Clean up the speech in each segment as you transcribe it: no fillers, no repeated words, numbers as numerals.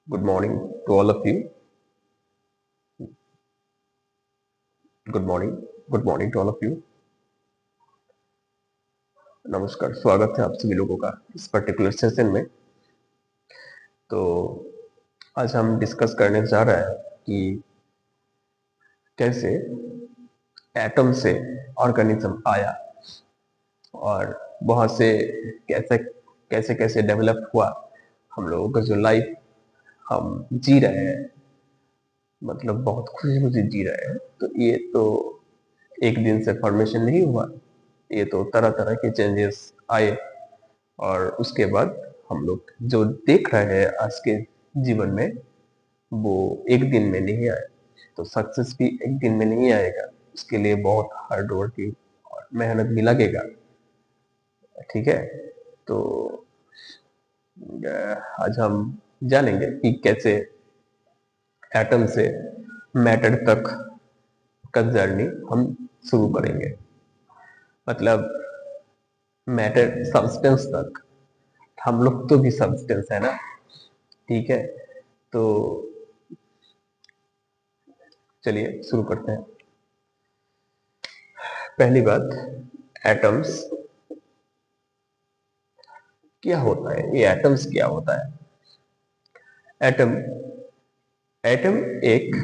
Good morning to all of you. Good morning. Good morning to all of you. नमस्कार, स्वागत है आप सभी लोगों का इस पर्टिकुलर सेशन में। तो आज हम डिस्कस करने जा रहे हैं कि कैसे एटम से ऑर्गेनिज्म आया और वहाँ से कैसे कैसे कैसे डेवलप हुआ। हम लोगों का जो लाइफ हम जी रहे हैं, मतलब बहुत खुशी खुशी जी रहे हैं, तो ये तो एक दिन से फॉर्मेशन नहीं हुआ। ये तो तरह तरह के चेंजेस आए और उसके बाद हम लोग जो देख रहे हैं आज के जीवन में, वो एक दिन में नहीं आए। तो सक्सेस भी एक दिन में नहीं आएगा, उसके लिए बहुत हार्ड वर्किंग और मेहनत भी लगेगा। ठीक है, तो आज हम जानेंगे कि कैसे एटम से मैटर तक का जर्नी हम शुरू करेंगे, मतलब मैटर सब्सटेंस तक। हम लोग तो भी सब्सटेंस है ना, ठीक है। तो चलिए शुरू करते हैं। पहली बात, एटम्स क्या होता है, ये एटम्स क्या होता है। एटम एटम एक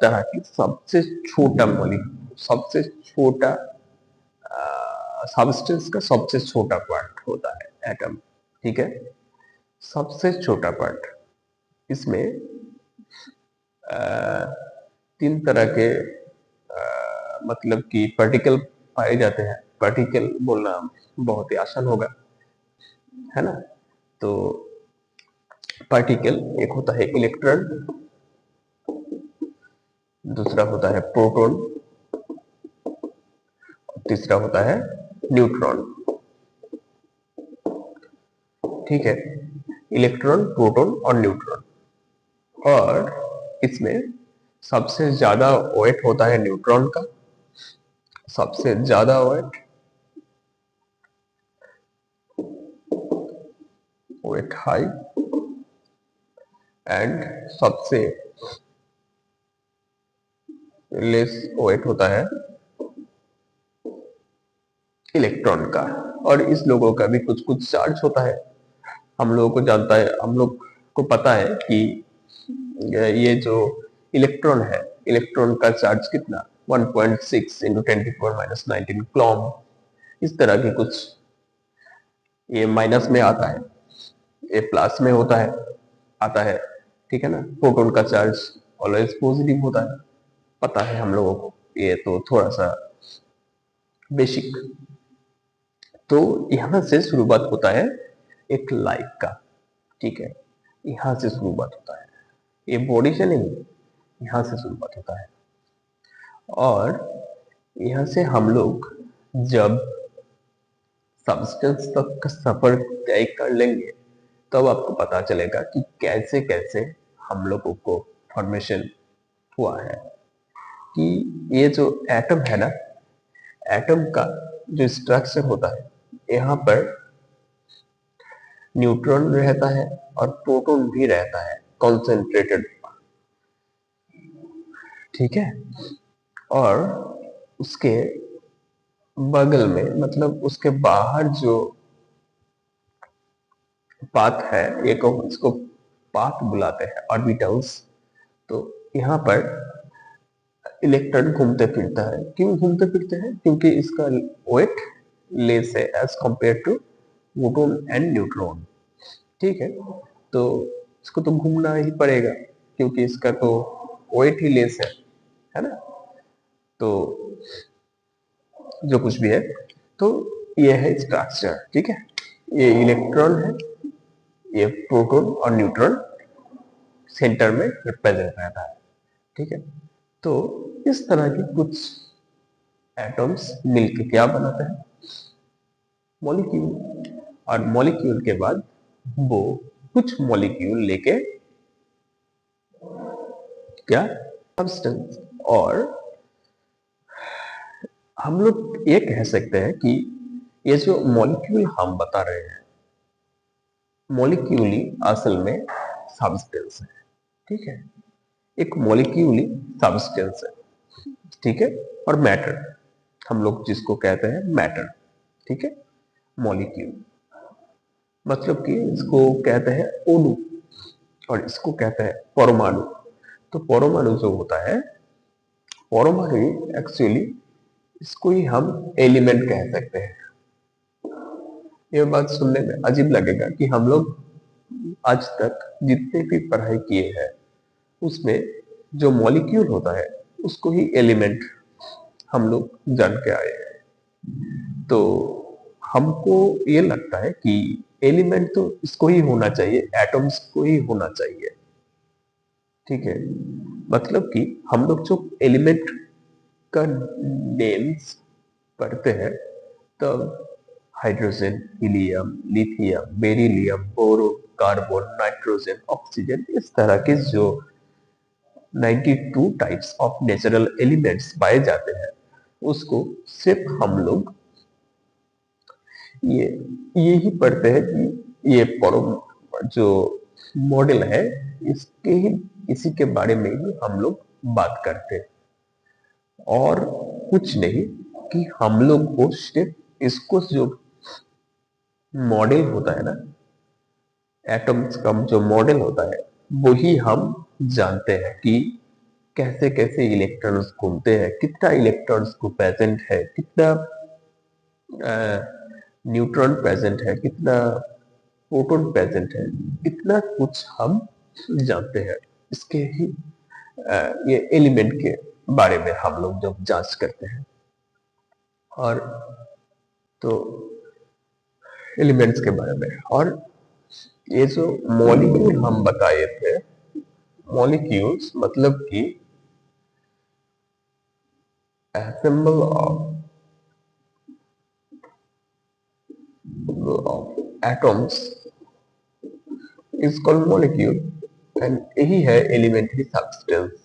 तरह की सबसे छोटा मॉलिक्यूल, सबसे छोटा सब्सटेंस का सबसे छोटा पार्ट होता है एटम। ठीक है, सबसे छोटा पार्ट। इसमें तीन तरह के मतलब कि पार्टिकल पाए जाते हैं। पार्टिकल बोलना बहुत ही आसान होगा, है ना। तो पार्टिकल एक होता है इलेक्ट्रॉन, दूसरा होता है प्रोटॉन, तीसरा होता है न्यूट्रॉन। ठीक है, इलेक्ट्रॉन, प्रोटॉन और न्यूट्रॉन। और इसमें सबसे ज्यादा वेट होता है न्यूट्रॉन का, सबसे ज्यादा वेट हाई, एंड सबसे लेस वेट होता है इलेक्ट्रॉन का। और इस लोगों का भी कुछ कुछ चार्ज होता है। हम लोगों को जानता है, हम लोग को पता है कि ये जो इलेक्ट्रॉन है, इलेक्ट्रॉन का चार्ज कितना 1.6 इंटू 10⁻⁹ कूलॉम, इस तरह के कुछ। ये माइनस में आता है, ये प्लस में होता है, आता है। ठीक है ना। प्रोटॉन का चार्ज ऑलवेज पॉजिटिव होता है, पता है हम लोगों को। ये तो थोड़ा सा बेसिक। तो यहां से शुरुआत होता है एक लाइफ का। ठीक है, यहां से शुरुआत होता है, ये बॉडी से नहीं, यहां से शुरुआत होता है। और यहां से हम लोग जब सब्सटेंस तक का सफर तय कर लेंगे, तब आपको पता चलेगा कि कैसे कैसे हम लोगों को फॉर्मेशन हुआ है। कि ये जो एटम है ना, एटम का जो स्ट्रक्चर होता है, यहाँ पर न्यूट्रॉन रहता है और प्रोटॉन भी रहता है कॉन्सेंट्रेटेड। ठीक है, और उसके बगल में, मतलब उसके बाहर जो पाथ है, एक इसको पाथ बुलाते हैं, ऑर्बिटल्स। तो यहाँ पर इलेक्ट्रॉन घूमते फिरता है। क्यों घूमते फिरते हैं? क्योंकि इसका वेट लेस है as compare to proton and neutron. ठीक है, तो इसको तो घूमना ही पड़ेगा क्योंकि इसका तो वेट ही लेस है ना। तो जो कुछ भी है, तो ये है स्ट्रक्चर। ठीक है, ये इलेक्ट्रॉन है, ये प्रोटॉन और न्यूट्रॉन सेंटर में रिप्रेजेंट रहता है। ठीक है, तो इस तरह की कुछ एटम्स मिलके क्या बनाते हैं, मॉलिक्यूल। और मॉलिक्यूल के बाद वो कुछ मॉलिक्यूल लेके क्या, सब्सटेंस। और हम लोग ये कह सकते हैं कि ये जो मॉलिक्यूल हम बता रहे हैं, मॉलिक्यूल ही असल में सब्सटेंस है, ठीक है, एक मॉलिक्यूल सब्सटेंस है, ठीक है, और मैटर हम लोग जिसको कहते हैं मैटर, ठीक है, मॉलिक्यूल मतलब कि इसको कहते हैं अणु और इसको कहते हैं परमाणु। तो परमाणु जो होता है, परमाणु एक्चुअली इसको ही हम एलिमेंट कह सकते हैं। ये बात सुनने में अजीब लगेगा कि हम लोग आज तक जितने भी पढ़ाई किए हैं उसमें जो मॉलिक्यूल होता है उसको ही एलिमेंट हम लोग जान के आए हैं। तो हमको ये लगता है कि एलिमेंट तो इसको ही होना चाहिए, एटम्स को ही होना चाहिए, ठीक है। मतलब कि हम लोग जो एलिमेंट का नेम्स पढ़ते हैं तब hydrogen, helium, lithium, beryllium, boron, carbon, nitrogen, oxygen, इस तरह के जो 92 टाइप्स ऑफ नेचुरल एलिमेंट्स पाए जाते हैं उसको सिर्फ हम लोग ये ही पढ़ते हैं कि ये परम जो मॉडल है इसके ही इसी के बारे में ही हम लोग बात करते हैं और कुछ नहीं, कि हम लोग को सिर्फ इसको जो मॉडल होता है ना, एटम्स का जो मॉडल होता है वही हम जानते हैं कि कैसे कैसे इलेक्ट्रॉन्स घूमते हैं, कितना इलेक्ट्रॉन्स को प्रेजेंट है, कितना न्यूट्रॉन प्रेजेंट है, कितना प्रोटॉन प्रेजेंट है, इतना कुछ हम जानते हैं। इसके ही ये एलिमेंट के बारे में हम लोग जब जांच करते हैं और तो एलिमेंट्स के बारे में, और ये जो मॉलिक्यूल हम बताए थे, मॉलिक्यूल्स मतलब कि assemble of atoms is called molecule and यही है elementary substance।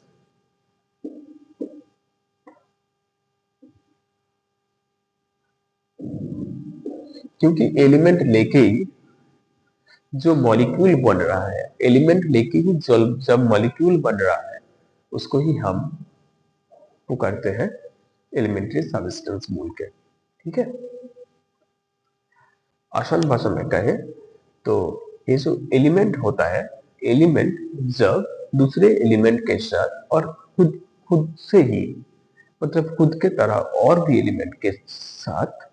क्योंकि एलिमेंट लेके ही जो मॉलिक्यूल बन रहा है, एलिमेंट लेके ही जब मॉलिक्यूल बन रहा है उसको ही हम पुकारते हैं एलिमेंट्री सब्सटेंस बोल के, ठीक है। आसान भाषा में कहे तो ये जो एलिमेंट होता है, एलिमेंट जब दूसरे एलिमेंट के साथ और खुद खुद से ही मतलब खुद के तरह और भी एलिमेंट के साथ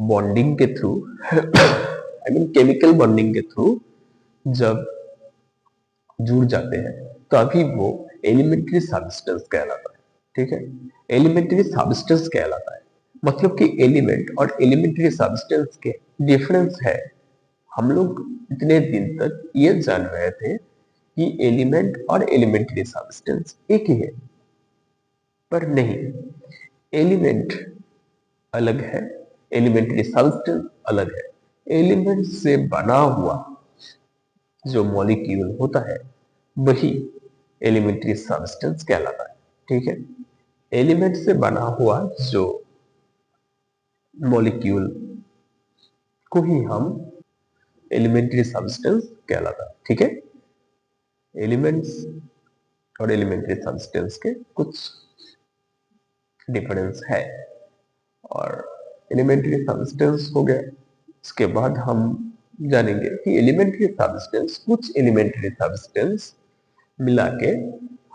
बॉन्डिंग के through I mean chemical bonding के थ्रू जब जुड़ जाते हैं तभी वो एलिमेंट्री सब्सटेंस कहलाता है, ठीक है। एलिमेंट्री सब्सटेंस कहलाता है मतलब कि एलिमेंट और एलिमेंट्री सब्सटेंस के डिफरेंस है। हम लोग इतने दिन तक ये जान रहे थे कि एलिमेंट और एलिमेंट्री सब्सटेंस एक ही है, पर नहीं, एलिमेंट अलग है, एलिमेंट्री सब्सटेंस अलग है। एलिमेंट से बना हुआ जो मॉलिक्यूल होता है वही एलिमेंट्री सब्सटेंस कहलाता है, ठीक है। एलिमेंट से बना हुआ जो मॉलिक्यूल को ही हम एलिमेंट्री सब्सटेंस कहलाता है, ठीक है। एलिमेंट्स और एलिमेंट्री सब्सटेंस के कुछ डिफरेंस है और एलिमेंट्री सब्सटेंस हो गया। इसके बाद हम जानेंगे कि एलिमेंट्री सब्सटेंस, कुछ एलिमेंट्री सब्सटेंस मिला के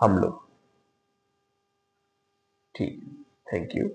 हम लोग, ठीक, थैंक यू।